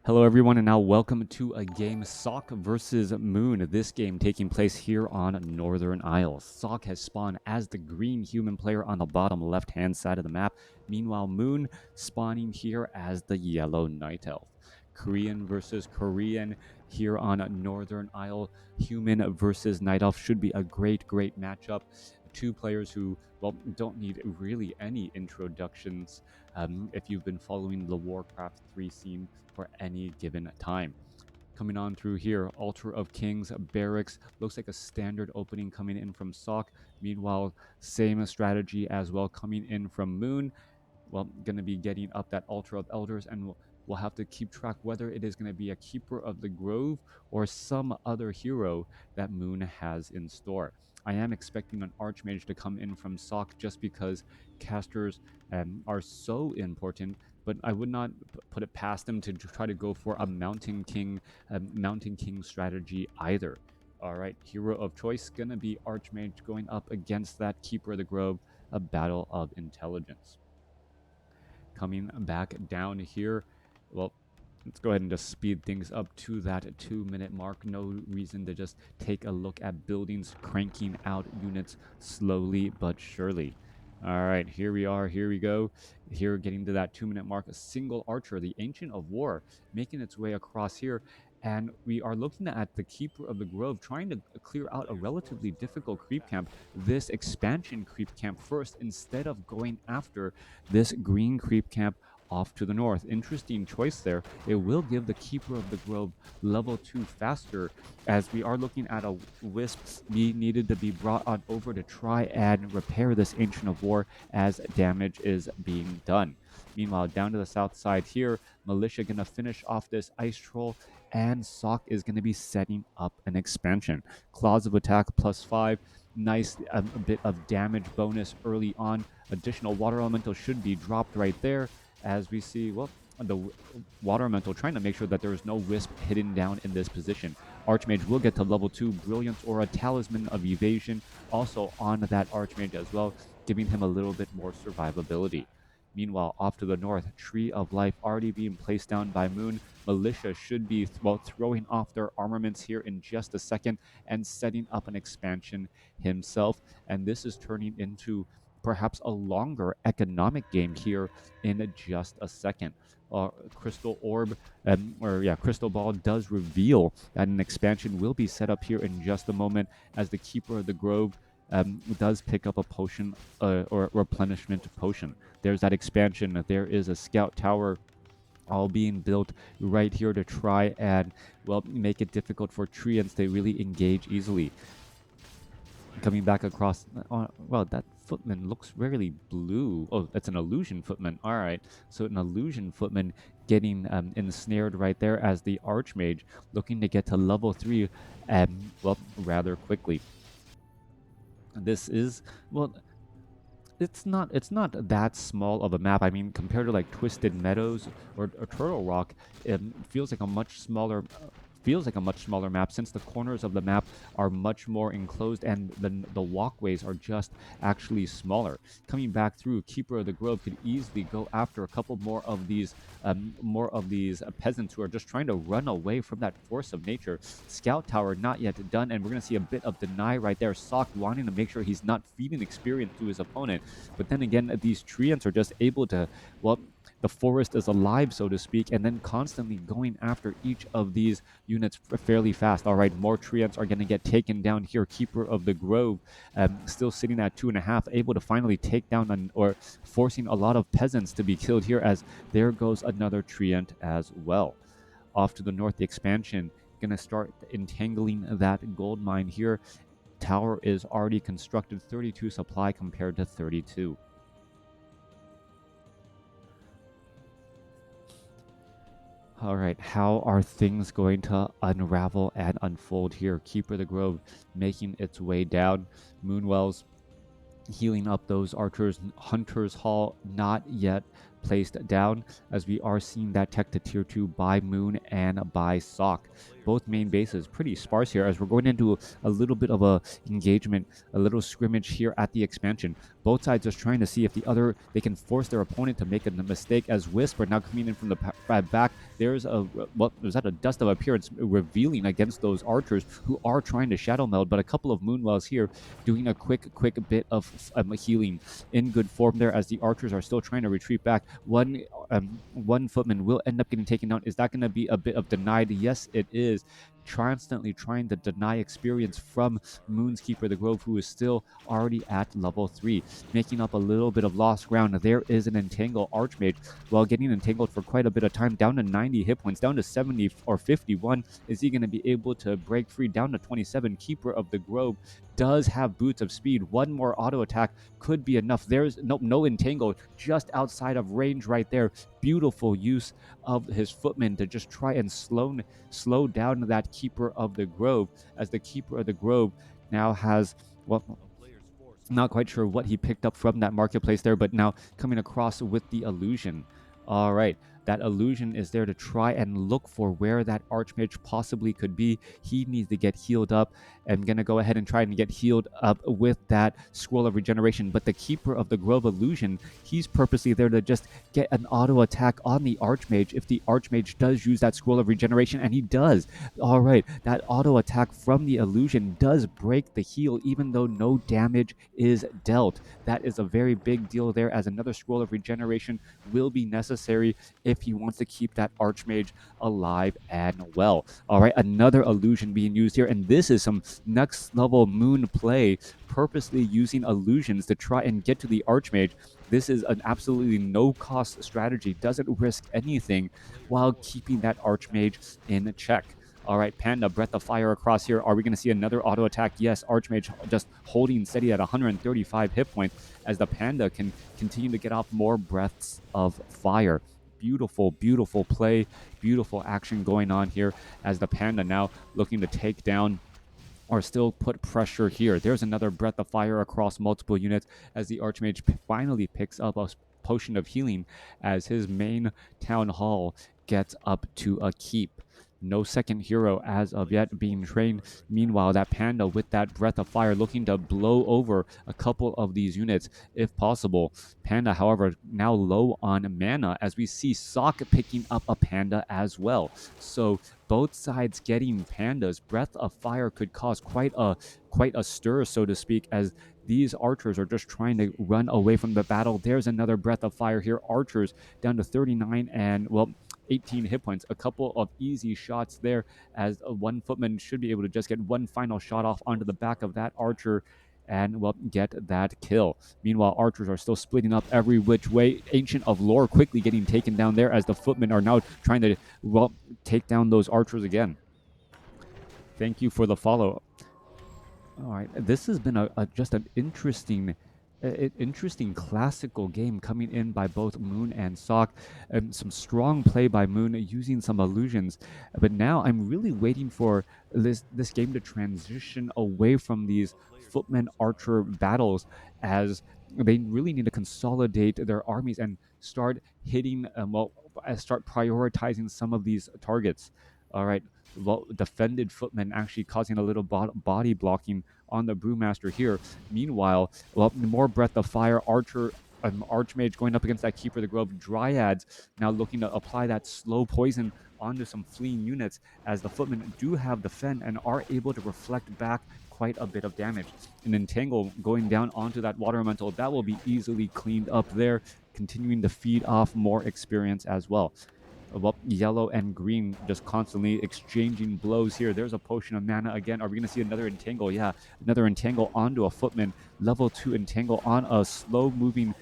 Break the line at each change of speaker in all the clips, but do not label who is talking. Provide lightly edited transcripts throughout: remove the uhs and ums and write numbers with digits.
Hello everyone, and now welcome to a game Sock versus Moon. This game taking place here on Northern Isles. Sock has spawned as the green human player on the bottom left-hand side of the map. Meanwhile, Moon spawning here as the yellow night elf. Korean versus Korean here on Northern Isle. Human versus night elf should be a great matchup. Two players who, well, don't need really any introductions if you've been following the WarCraft 3 scene for any given time. Coming on through here, Altar of Kings, Barracks, looks like a standard opening coming in from Sock. Meanwhile, same strategy as well coming in from Moon. Well, going to be getting up that Altar of Elders, and we'll have to keep track whether it is going to be a Keeper of the Grove or some other hero that Moon has in store. I am expecting an Archmage to come in from Sock just because casters are so important, but I would not put it past them to try to go for a Mountain King strategy either. All right, hero of choice going to be Archmage going up against that Keeper of the Grove, a battle of intelligence. Coming back down here, well, let's go ahead and just speed things up to that 2-minute mark. No reason to just take a look at buildings, cranking out units slowly but surely. All right, here we are, here we go. Here, getting to that 2-minute mark, a single archer, the Ancient of War, making its way across here. And we are looking at the Keeper of the Grove trying to clear out a relatively difficult creep camp, this expansion creep camp first, instead of going after this green creep camp off to the north. Interesting choice there. It will give the Keeper of the Grove level 2 faster, as we are looking at a Wisp needed to be brought on over to try and repair this Ancient of War as damage is being done. Meanwhile, down to the south side here, Militia gonna finish off this Ice Troll, and Sock is gonna be setting up an expansion. Claws of Attack +5. Nice a bit of damage bonus early on. Additional Water Elemental should be dropped right there, as we see, well, the Water Elemental trying to make sure that there is no Wisp hidden down in this position. Archmage will get to level 2, Brilliance Aura, Talisman of Evasion, also on that Archmage as well, giving him a little bit more survivability. Meanwhile, off to the north, Tree of Life already being placed down by Moon. Militia should be throwing off their armaments here in just a second and setting up an expansion himself. And this is turning into perhaps a longer economic game here in just a second. Crystal Orb, Crystal Ball does reveal that an expansion will be set up here in just a moment, as the Keeper of the Grove does pick up a potion or replenishment potion. There's that expansion. There is a scout tower all being built right here to try and, well, make it difficult for treants to really engage easily. Coming back across, well, that footman looks really blue. Oh, that's an illusion footman. All right, so an illusion footman getting ensnared right there, as the Archmage looking to get to level 3, well, rather quickly. This is, well, it's not that small of a map. I mean, compared to like Twisted Meadows or Turtle Rock, it feels like a much smaller map, since the corners of the map are much more enclosed and the walkways are just actually smaller. Coming back through, Keeper of the Grove could easily go after a couple more of these peasants who are just trying to run away from that force of nature. Scout Tower not yet done, and we're going to see a bit of deny right there. Sock wanting to make sure he's not feeding experience to his opponent, but then again, these treants are just able to, well, the forest is alive, so to speak, and then constantly going after each of these units fairly fast. All right, more treants are going to get taken down here. Keeper of the Grove still sitting at 2.5, able to finally take down or forcing a lot of peasants to be killed here, as there goes another treant as well. Off to the north, the expansion going to start entangling that gold mine here. Tower is already constructed, 32 supply compared to 32. All right, how are things going to unravel and unfold here? Keeper of the Grove making its way down. Moonwells healing up those archers. Hunter's Hall not yet placed down, as we are seeing that tech to tier 2 by Moon and by Sock. both main bases. Pretty sparse here as we're going into a little bit of a engagement, a little scrimmage here at the expansion. Both sides just trying to see if they can force their opponent to make a mistake, as Wisp are now coming in from the back. There's a dust of appearance revealing against those archers who are trying to shadow meld, but a couple of Moonwells here doing a quick bit of healing in good form there as the archers are still trying to retreat back. One footman will end up getting taken down. Is that going to be a bit of denied? Yes, it is. Constantly trying to deny experience from Moonskeeper the Grove, who is still already at level 3, making up a little bit of lost ground. There is an Entangle Archmage, while getting entangled for quite a bit of time, down to 90 hit points, down to 70 or 51. Is he going to be able to break free? Down to 27. Keeper of the Grove does have Boots of Speed. One more auto attack could be enough. There's no entangle, just outside of range right there. Beautiful use of his footman to just try and slow down that Keeper of the Grove, as the Keeper of the Grove now has, well, not quite sure what he picked up from that marketplace there, but now coming across with the illusion. All right, that illusion is there to try and look for where that Archmage possibly could be. He needs to get healed up. I'm going to go ahead and try and get healed up with that Scroll of Regeneration. But the Keeper of the Grove illusion, he's purposely there to just get an auto attack on the Archmage if the Archmage does use that Scroll of Regeneration, and he does. All right, that auto attack from the illusion does break the heal, even though no damage is dealt. That is a very big deal there, as another Scroll of Regeneration will be necessary if he wants to keep that Archmage alive and well. All right, another illusion being used here, and this is some next level Moon play, purposely using illusions to try and get to the Archmage. This is an absolutely no cost strategy, doesn't risk anything while keeping that Archmage in check. All right, Panda, Breath of Fire across here. Are we going to see another auto attack? Yes, Archmage just holding steady at 135 hit points as the Panda can continue to get off more Breaths of Fire. Beautiful, beautiful play, beautiful action going on here as the Panda now looking to take down or still put pressure here. There's another Breath of Fire across multiple units as the Archmage finally picks up a potion of healing as his main town hall gets up to a keep. No second hero as of yet being trained. Meanwhile, that Panda with that Breath of Fire looking to blow over a couple of these units if possible. Panda, however, now low on mana as we see Sock picking up a Panda as well. So both sides getting Pandas. Breath of Fire could cause quite a stir, so to speak, as these archers are just trying to run away from the battle. There's another Breath of Fire here. Archers down to 39 and, well, 18 hit points. A couple of easy shots there as one footman should be able to just get one final shot off onto the back of that archer and, well, get that kill. Meanwhile, archers are still splitting up every which way. Ancient of Lore quickly getting taken down there as the footmen are now trying to, well, take down those archers again. Thank you for the follow. All right, this has been just an interesting classical game coming in by both Moon and Sock. Some strong play by Moon using some illusions. But now I'm really waiting for this game to transition away from these footman archer battles, as they really need to consolidate their armies and start hitting, start prioritizing some of these targets. All right, well, defended footman actually causing a little body blocking on the Brewmaster here. Meanwhile, well, more Breath of Fire, Archmage going up against that Keeper of the Grove. Dryads now looking to apply that slow poison onto some fleeing units, as the footmen do have defend and are able to reflect back quite a bit of damage. An Entangle going down onto that Water Elemental, that will be easily cleaned up there, continuing to feed off more experience as well. Well, yellow and green just constantly exchanging blows here. There's a potion of mana again. Are we going to see another Entangle? Yeah, another Entangle onto a footman. Level 2 Entangle on a slow-moving,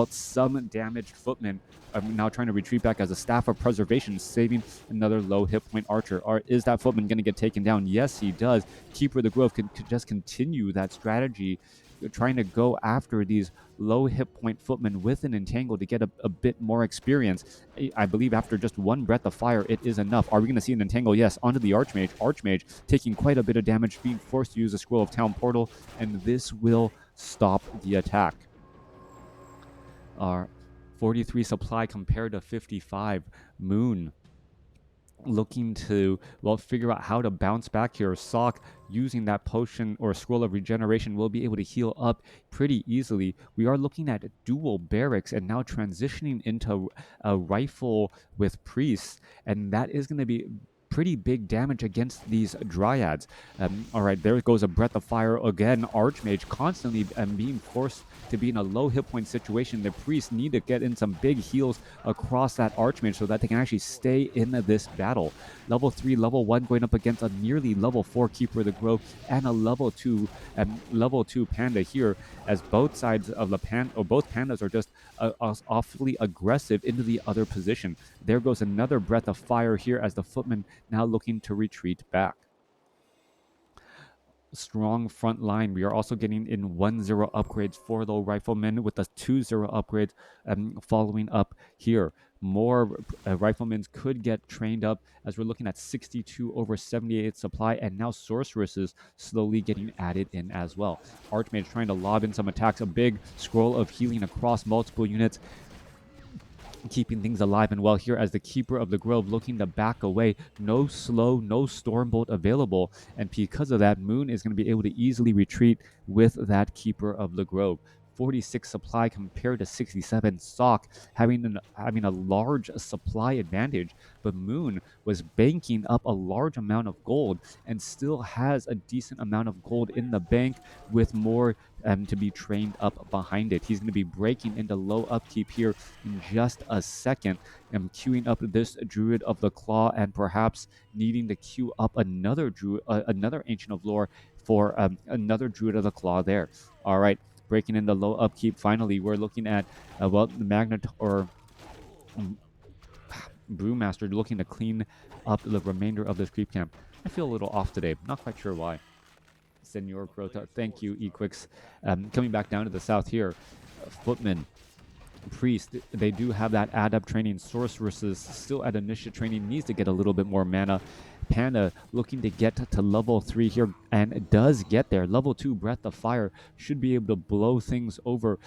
some damaged footman. I'm now trying to retreat back as a Staff of Preservation, saving another low hit point archer. Or is that footman going to get taken down? Yes, he does. Keeper of the Grove could just continue that strategy, trying to go after these low hit point footmen with an Entangle to get a bit more experience. I believe after just one Breath of Fire, it is enough. Are we going to see an Entangle? Yes, onto the Archmage. Archmage taking quite a bit of damage, being forced to use the Scroll of Town Portal, and this will stop the attack. Our 43 supply compared to 55. Moon looking to, well, figure out how to bounce back here. Sock, using that potion or scroll of regeneration, will be able to heal up pretty easily. We are looking at dual barracks and now transitioning into a rifle with priests, and that is going to be pretty big damage against these dryads. All right, there goes a breath of fire again. Archmage constantly being forced to be in a low hit point situation. The priests need to get in some big heals across that archmage so that they can actually stay in this battle. Level 3, level 1 going up against a nearly level 4 Keeper of the Grove and a level 2 Panda here, as both sides of the both pandas are just awfully aggressive into the other position. There goes another breath of fire here as the footman now looking to retreat back. Strong front line. We are also getting in 1-0 upgrades for the riflemen, with the 2-0 upgrades following up here. More riflemen could get trained up, as we're looking at 62 over 78 supply, and now sorceresses slowly getting added in as well. Archmage trying to lob in some attacks, a big scroll of healing across multiple units, keeping things alive and well here, as the Keeper of the Grove looking to back away. No slow, no Stormbolt available, and because of that, Moon is going to be able to easily retreat with that Keeper of the Grove. 46 supply compared to 67. Sock having a large supply advantage, but Moon was banking up a large amount of gold and still has a decent amount of gold in the bank, with more to be trained up behind it. He's going to be breaking into low upkeep here in just a second. I'm queuing up this Druid of the Claw, and perhaps needing to queue up another Druid, another Ancient of Lore for another Druid of the Claw there. All right, breaking into low upkeep. Finally, we're looking at well, the Magnet or Brewmaster looking to clean up the remainder of this creep camp. I feel a little off today. Not quite sure why. Senor Crota, thank you, Equix. Coming back down to the south here, Footman, Priest, they do have that adept training. Sorceresses still at initiate training, needs to get a little bit more mana. Panda looking to get to level 3 here, and does get there. Level 2 Breath of Fire should be able to blow things over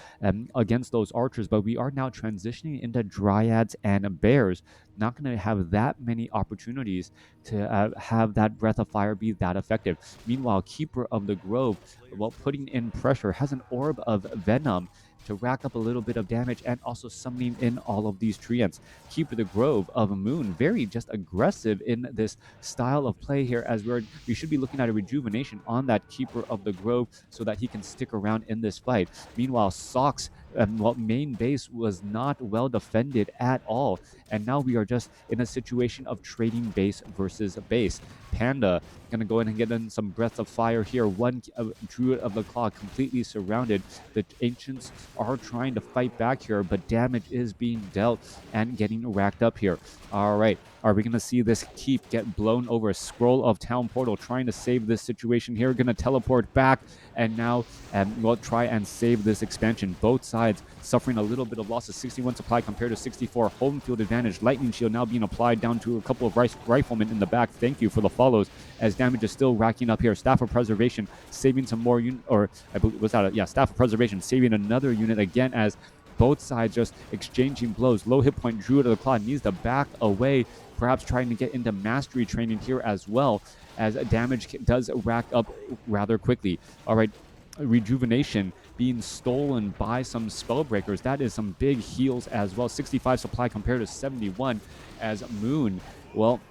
against those archers, but we are now transitioning into Dryads and Bears. Not going to have that many opportunities to have that Breath of Fire be that effective. Meanwhile, Keeper of the Grove, while putting in pressure, has an Orb of Venom to rack up a little bit of damage, and also summoning in all of these treants. Keeper the Grove of Moon, very just aggressive in this style of play here, as we should be looking at a rejuvenation on that Keeper of the Grove so that he can stick around in this fight. Meanwhile, Sock's main base was not well defended at all, and now we are just in a situation of trading base versus base. Panda gonna go in and get in some Breath of Fire here. One Druid of the Claw completely surrounded. The Ancients are trying to fight back here, but damage is being dealt and getting racked up here. All right, are we going to see this keep get blown over? Scroll of Town Portal trying to save this situation here. Going to teleport back, and now we'll try and save this expansion. Both sides suffering a little bit of loss of 61 supply compared to 64. Home field advantage. Lightning Shield now being applied down to a couple of riflemen in the back. Thank you for the follows, as damage is still racking up here. Staff of Preservation saving some more Staff of Preservation saving another unit again, as both sides just exchanging blows. Low hit point Druid of the Claw needs to back away, perhaps trying to get into mastery training here as well, as damage does rack up rather quickly. All right, rejuvenation being stolen by some spellbreakers. That is some big heals as well. 65 supply compared to 71, as Moon, well,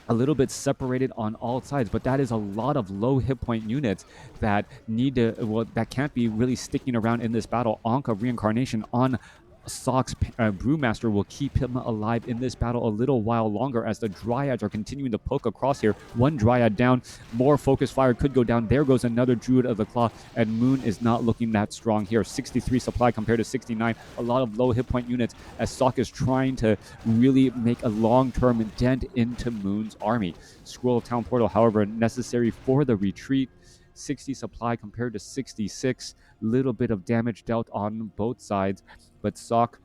a little bit separated on all sides, but that is a lot of low hit point units that that can't be really sticking around in this battle. Anka Reincarnation on Sock's Brewmaster will keep him alive in this battle a little while longer, as the Dryads are continuing to poke across here. One Dryad down, more Focus Fire could go down. There goes another Druid of the Claw, and Moon is not looking that strong here. 63 supply compared to 69. A lot of low hit point units, as Sock is trying to really make a long-term dent into Moon's army. Scroll of Town Portal, however, necessary for the retreat. 60 supply compared to 66. Little bit of damage dealt on both sides, but Sock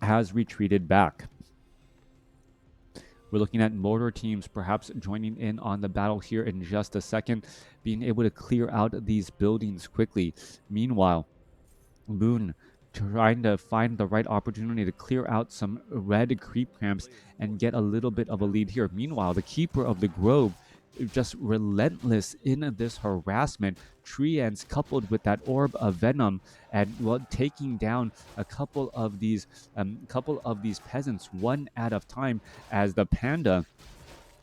has retreated back. We're looking at mortar teams perhaps joining in on the battle here in just a second, being able to clear out these buildings quickly. Meanwhile, Moon trying to find the right opportunity to clear out some red creep cramps and get a little bit of a lead here. Meanwhile, the Keeper of the Grove just relentless in this harassment. Tree ants coupled with that orb of venom and taking down a couple of these peasants one at a time, as the panda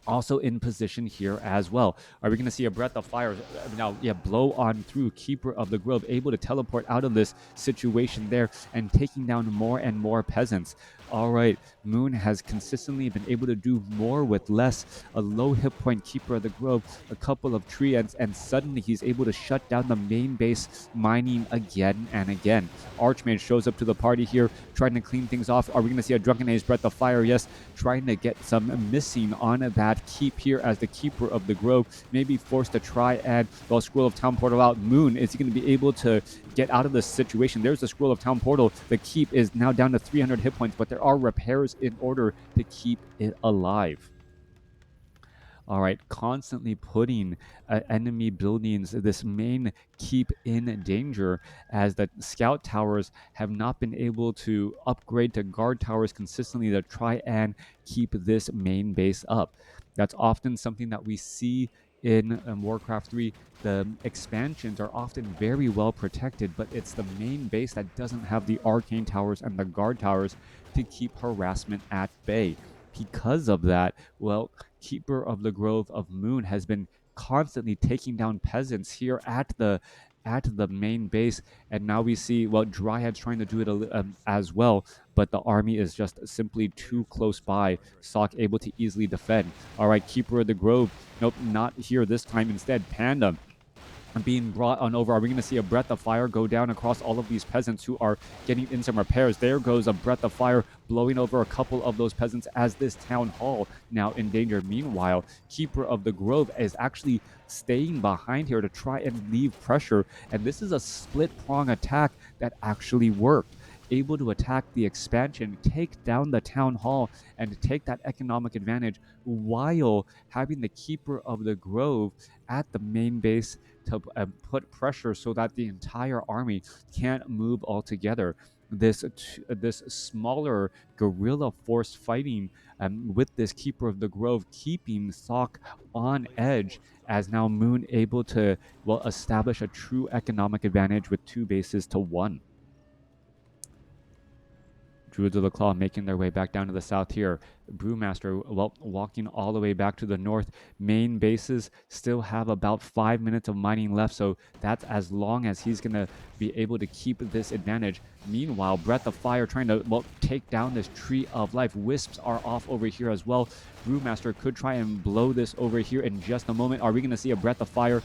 also in position here as well. Are we going to see a breath of fire now? Yeah, blow on through. Keeper of the Grove able to teleport out of this situation there and taking down more and more peasants. All right, Moon has consistently been able to do more with less. A low hit point Keeper of the Grove, a couple of tree ants, and suddenly he's able to shut down the main base mining again and again. Archmage shows up to the party here, trying to clean things off. Are we going to see a Drunken Age breath of fire? Yes, trying to get some missing on that keep here, as the Keeper of the Grove may be forced to try and Scroll of Town Portal out. Moon, is he going to be able to get out of this situation? There's the Scroll of Town Portal. The keep is now down to 300 hit points, but there are repairs in order to keep it alive. All right, constantly putting enemy buildings, this main keep in danger, as the scout towers have not been able to upgrade to guard towers consistently to try and keep this main base up. That's often something that we see in Warcraft 3. The expansions are often very well protected, but it's the main base that doesn't have the arcane towers and the guard towers to keep harassment at bay. Because of that, Keeper of the Grove of Moon has been constantly taking down peasants here at the main base, and now we see Dryads trying to do it as well, but the army is just simply too close by. Sock able to easily defend. All right, Keeper of the Grove, nope, not here this time. Instead, Panda being brought on over. Are we going to see a breath of fire go down across all of these peasants who are getting in some repairs? There goes a breath of fire blowing over a couple of those peasants, as this town hall now in danger. Meanwhile, Keeper of the Grove is actually staying behind here to try and leave pressure, and this is a split prong attack that actually worked. Able to attack the expansion, take down the town hall, and take that economic advantage, while having the Keeper of the Grove at the main base to put pressure so that the entire army can't move altogether. This smaller guerrilla force fighting with this Keeper of the Grove keeping Thok on edge, as now Moon able to establish a true economic advantage with 2 bases to 1. Druids of the Claw making their way back down to the south here. Brewmaster, walking all the way back to the north. Main bases still have about 5 minutes of mining left, so that's as long as he's going to be able to keep this advantage. Meanwhile, Breath of Fire trying to take down this Tree of Life. Wisps are off over here as well. Brewmaster could try and blow this over here in just a moment. Are we going to see a Breath of Fire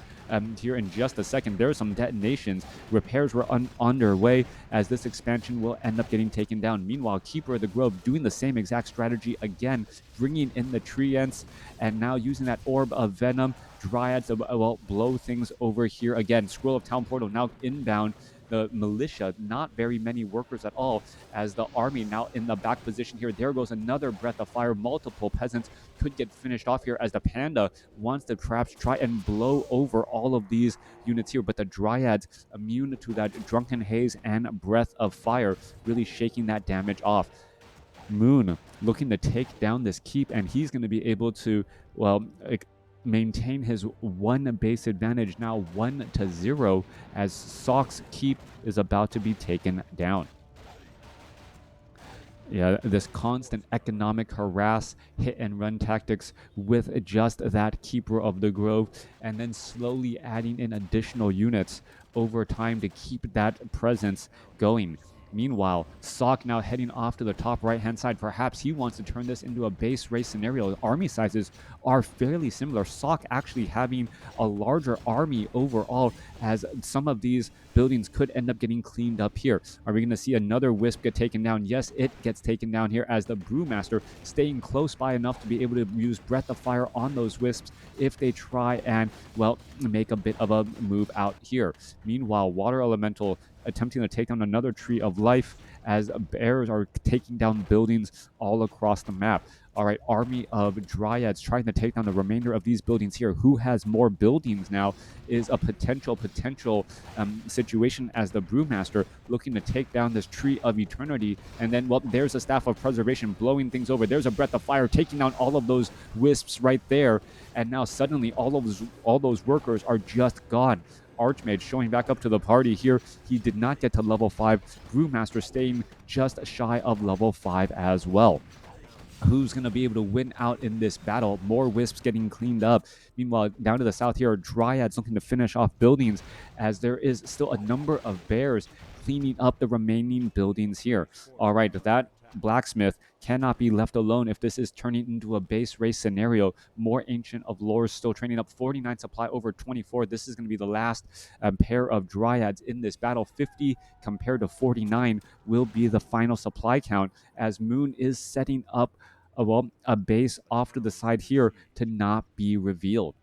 here in just a second? There are some detonations. Repairs were underway, as this expansion will end up getting taken down. Meanwhile, Keeper of the Grove doing the same exact strategy again, bringing in the tree ants, and now using that orb of venom. Dryads blow things over here again. Scroll of Town Portal now inbound. The militia, not very many workers at all, as the army now in the back position here. There goes another Breath of Fire. Multiple peasants could get finished off here, as the Panda wants to perhaps try and blow over all of these units here, but the Dryads, immune to that Drunken Haze and Breath of Fire, really shaking that damage off. Moon looking to take down this keep, and he's going to be able to maintain his 1 base advantage, now 1-0, as Sock's keep is about to be taken down. Yeah, this constant economic harass, hit and run tactics with just that Keeper of the Grove, and then slowly adding in additional units over time to keep that presence going. Meanwhile, Sock now heading off to the top right-hand side. Perhaps he wants to turn this into a base race scenario. The army sizes are fairly similar. Sock actually having a larger army overall, as some of these buildings could end up getting cleaned up here. Are we going to see another Wisp get taken down? Yes, it gets taken down here, as the Brewmaster staying close by enough to be able to use Breath of Fire on those Wisps if they try and, make a bit of a move out here. Meanwhile, Water Elemental attempting to take down another Tree of Life, as bears are taking down buildings all across the map. All right, army of Dryads trying to take down the remainder of these buildings here. Who has more buildings now is a potential situation as the Brewmaster looking to take down this Tree of Eternity. And then, well, there's a Staff of Preservation blowing things over. There's a Breath of Fire taking down all of those wisps right there. And now suddenly all those workers are just gone. Archmage showing back up to the party here. He did not get to level 5. Brewmaster staying just shy of level 5 as well. Who's going to be able to win out in this battle? More wisps getting cleaned up. Meanwhile, down to the south here, Dryads looking to finish off buildings as there is still a number of bears cleaning up the remaining buildings here. All right, that blacksmith cannot be left alone if this is turning into a base race scenario. More Ancient of Lore still training up. 49 supply over 24. This is going to be the last pair of Dryads in this battle. 50 compared to 49 will be the final supply count as Moon is setting up a base off to the side here to not be revealed.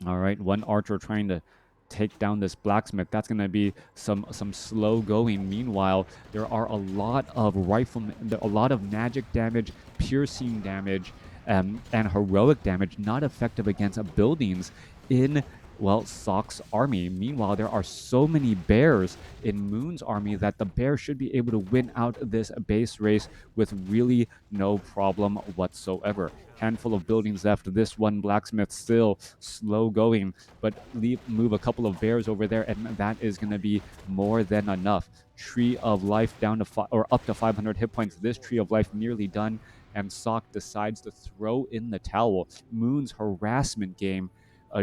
All right, one archer trying to take down this blacksmith. That's going to be some slow going. Meanwhile, there are a lot of a lot of magic damage, piercing damage, and heroic damage not effective against buildings in Sock's army. Meanwhile, there are so many bears in Moon's army that the bear should be able to win out this base race with really no problem whatsoever. Handful of buildings left. This one blacksmith still slow going, but move a couple of bears over there, and that is going to be more than enough. Tree of Life down to up to 500 hit points. This Tree of Life nearly done, and Sock decides to throw in the towel. Moon's harassment game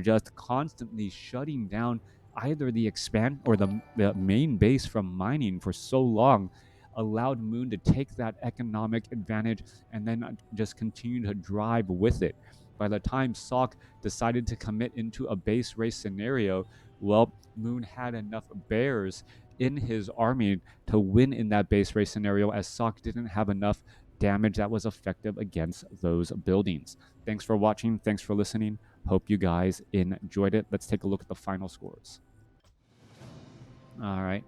just constantly shutting down either the expand or the main base from mining for so long allowed Moon to take that economic advantage and then just continue to drive with it. By the time Sock decided to commit into a base race scenario, Moon had enough bears in his army to win in that base race scenario as Sock didn't have enough damage that was effective against those buildings. Thanks for watching. Thanks for listening. Hope you guys enjoyed it. Let's take a look at the final scores. All right.